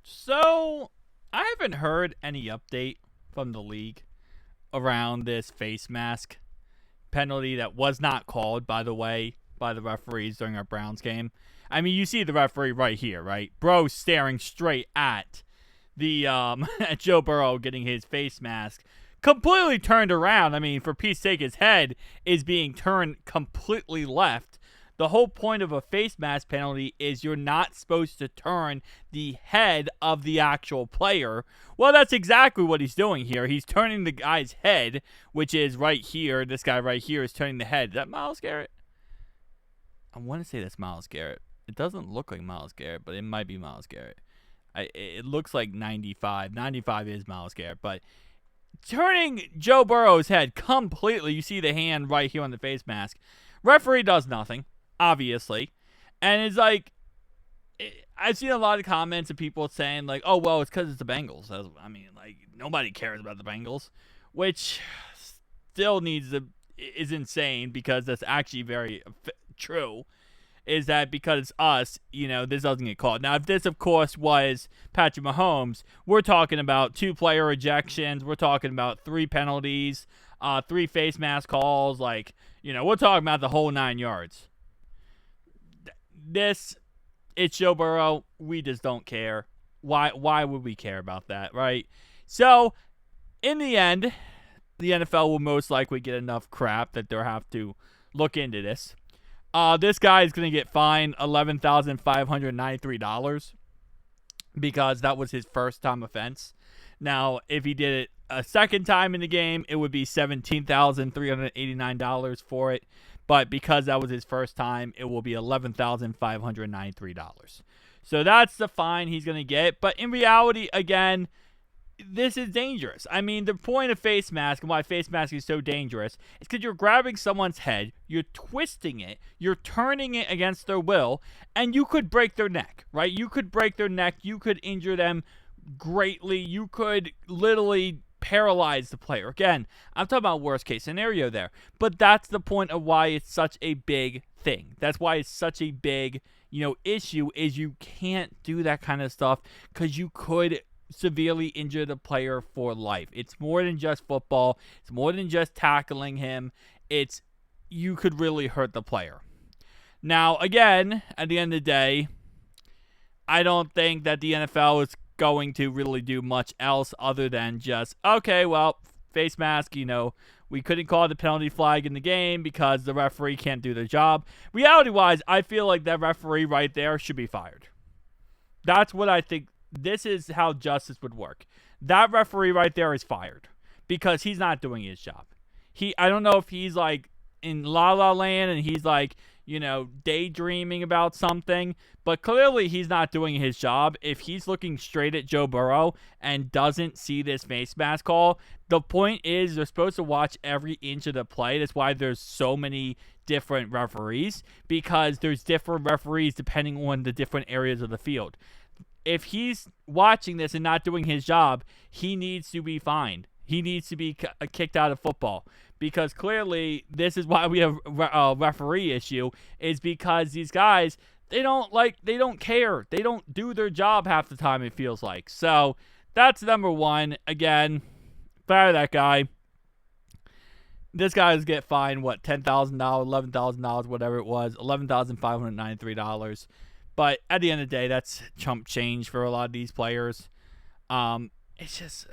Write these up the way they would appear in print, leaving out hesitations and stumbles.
So, I haven't heard any update from the league around this face mask penalty that was not called, by the way, by the referees during our Browns game. I mean, you see the referee right here, right? Bro staring straight at the at Joe Burrow getting his face mask completely turned around. I mean, for Pete's sake, his head is being turned completely left. The whole point of a face mask penalty is you're not supposed to turn the head of the actual player. Well, that's exactly what he's doing here. He's turning the guy's head, which is right here. This guy right here is turning the head. Is that Myles Garrett? I want to say that's Myles Garrett. It doesn't look like Myles Garrett, but it might be Myles Garrett. It looks like 95. 95 is Myles Garrett, but turning Joe Burrow's head completely. You see the hand right here on the face mask. Referee does nothing, obviously. And it's like, I've seen a lot of comments of people saying, like, oh, well, it's because it's the Bengals. I mean, like, nobody cares about the Bengals, which still is insane because that's actually very true. Is that because it's us, this doesn't get called. Now, if this, of course, was Patrick Mahomes, we're talking about 2 player ejections. We're talking about 3 penalties, 3 face mask calls. Like, we're talking about the whole 9 yards. It's Joe Burrow. We just don't care. Why would we care about that, right? So, in the end, the NFL will most likely get enough crap that they'll have to look into this. This guy is going to get fined $11,593 because that was his first time offense. Now, if he did it a second time in the game, it would be $17,389 for it. But because that was his first time, it will be $11,593. So that's the fine he's going to get. But in reality, again, this is dangerous. I mean, the point of face mask and why face mask is so dangerous is because you're grabbing someone's head, you're twisting it, you're turning it against their will, and you could break their neck, right? You could break their neck. You could injure them greatly. You could literally paralyze the player. Again, I'm talking about worst case scenario there. But that's the point of why it's such a big thing. That's why it's such a big, issue is you can't do that kind of stuff because you could severely injure the player for life. It's more than just football. It's more than just tackling him. You could really hurt the player. Now, again, at the end of the day, I don't think that the NFL is going to really do much else other than just, okay, well, face mask, we couldn't call the penalty flag in the game because the referee can't do their job. Reality-wise, I feel like that referee right there should be fired. That's what I think. This is how justice would work. That referee right there is fired because he's not doing his job. I don't know if he's like in La La Land and he's like, daydreaming about something, but clearly he's not doing his job. If he's looking straight at Joe Burrow and doesn't see this face mask call, the point is they're supposed to watch every inch of the play. That's why there's so many different referees, because there's different referees depending on the different areas of the field. If he's watching this and not doing his job, he needs to be fined. He needs to be kicked out of football because clearly this is why we have a referee issue, is because these guys, they don't care. They don't do their job half the time, it feels like. So that's number one. Again, fire that guy. This guy's get fined, $10,000, $11,000, whatever it was, $11,593. But at the end of the day, that's chump change for a lot of these players. It's just,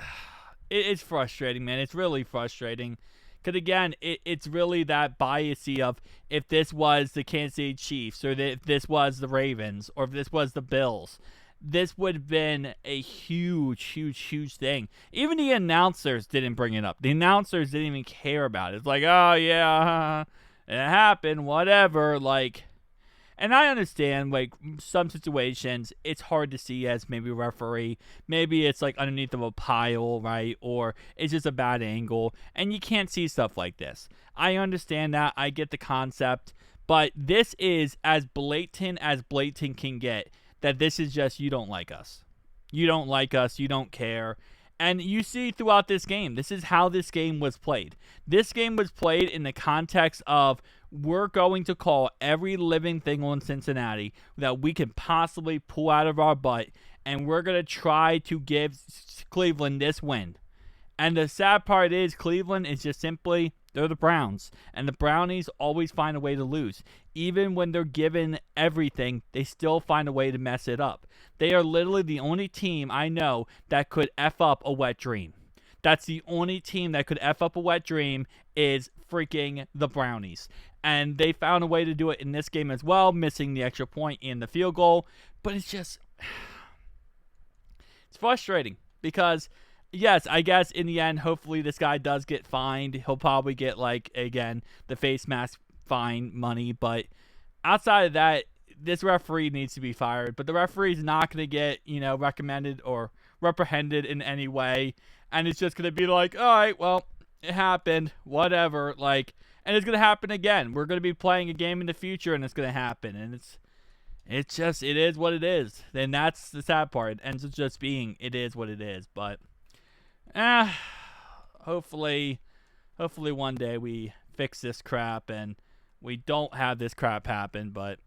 it's frustrating, man. It's really frustrating. Because, again, it's really that biasy of if this was the Kansas City Chiefs or if this was the Ravens or if this was the Bills, this would have been a huge, huge, huge thing. Even the announcers didn't bring it up. The announcers didn't even care about it. It's like, oh, yeah, it happened, whatever, like... And I understand, like, some situations, it's hard to see as maybe a referee. Maybe it's, like, underneath of a pile, right? Or it's just a bad angle. And you can't see stuff like this. I understand that. I get the concept. But this is as blatant can get. That this is just, you don't like us. You don't like us. You don't care. And you see throughout this game, this is how this game was played. This game was played in the context of we're going to call every living thing on Cincinnati that we can possibly pull out of our butt and we're going to try to give Cleveland this win. And the sad part is Cleveland is just simply, they're the Browns. And the Brownies always find a way to lose. Even when they're given everything, they still find a way to mess it up. They are literally the only team I know that could F up a wet dream. That's the only team that could F up a wet dream is freaking the Brownies. And they found a way to do it in this game as well, missing the extra point in the field goal. But it's just, it's frustrating because, yes, I guess in the end, hopefully this guy does get fined. He'll probably get, like, again, the face mask fine money. But outside of that, this referee needs to be fired. But the referee's not going to get, recommended or reprehended in any way. And it's just going to be like, all right, well, it happened, whatever. And it's going to happen again. We're going to be playing a game in the future, and it's going to happen. And it is what it is. And that's the sad part. It ends up just being, it is what it is. But, hopefully one day we fix this crap and we don't have this crap happen. But,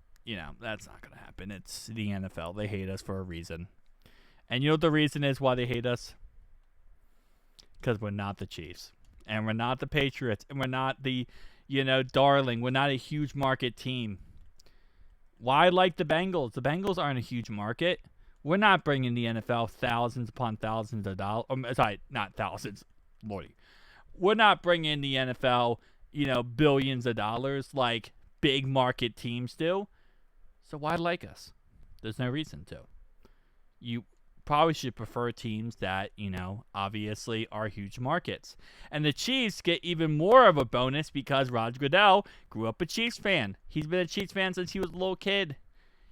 that's not going to happen. It's the NFL. They hate us for a reason. And you know what the reason is why they hate us? Because we're not the Chiefs. And we're not the Patriots. And we're not the, darling. We're not a huge market team. Why like the Bengals? The Bengals aren't a huge market. We're not bringing the NFL thousands upon thousands of dollars. Sorry, not thousands. Lordy. We're not bringing the NFL, billions of dollars like big market teams do. So why like us? There's no reason to. You probably should prefer teams that, obviously are huge markets. And the Chiefs get even more of a bonus because Roger Goodell grew up a Chiefs fan. He's been a Chiefs fan since he was a little kid.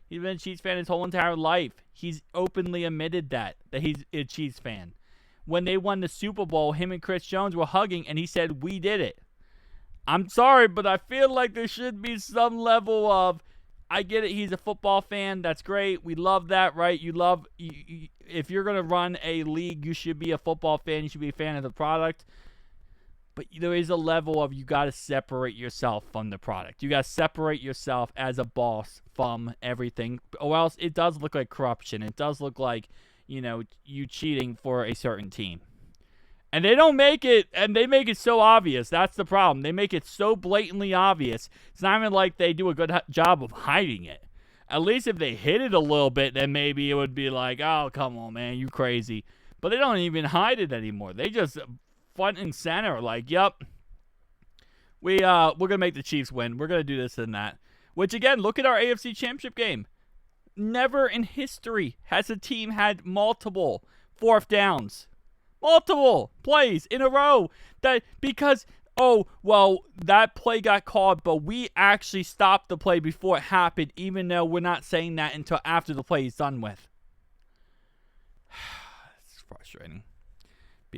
He's been a Chiefs fan his whole entire life. He's openly admitted that he's a Chiefs fan. When they won the Super Bowl, him and Chris Jones were hugging, and he said, "We did it." I'm sorry, but I feel like there should be some level of, I get it, he's a football fan. That's great. We love that, right? If you're going to run a league, you should be a football fan. You should be a fan of the product. But there is a level of you got to separate yourself from the product. You got to separate yourself as a boss from everything. Or else it does look like corruption. It does look like, you cheating for a certain team. And they don't make it, and they make it so obvious. That's the problem. They make it so blatantly obvious. It's not even like they do a good job of hiding it. At least if they hid it a little bit, then maybe it would be like, oh, come on, man, you crazy. But they don't even hide it anymore. They just front and center, like, yep, we're going to make the Chiefs win. We're going to do this and that. Which, again, look at our AFC Championship game. Never in history has a team had multiple fourth downs. Multiple plays in a row. Because that play got called, but we actually stopped the play before it happened, even though we're not saying that until after the play is done with. It's frustrating.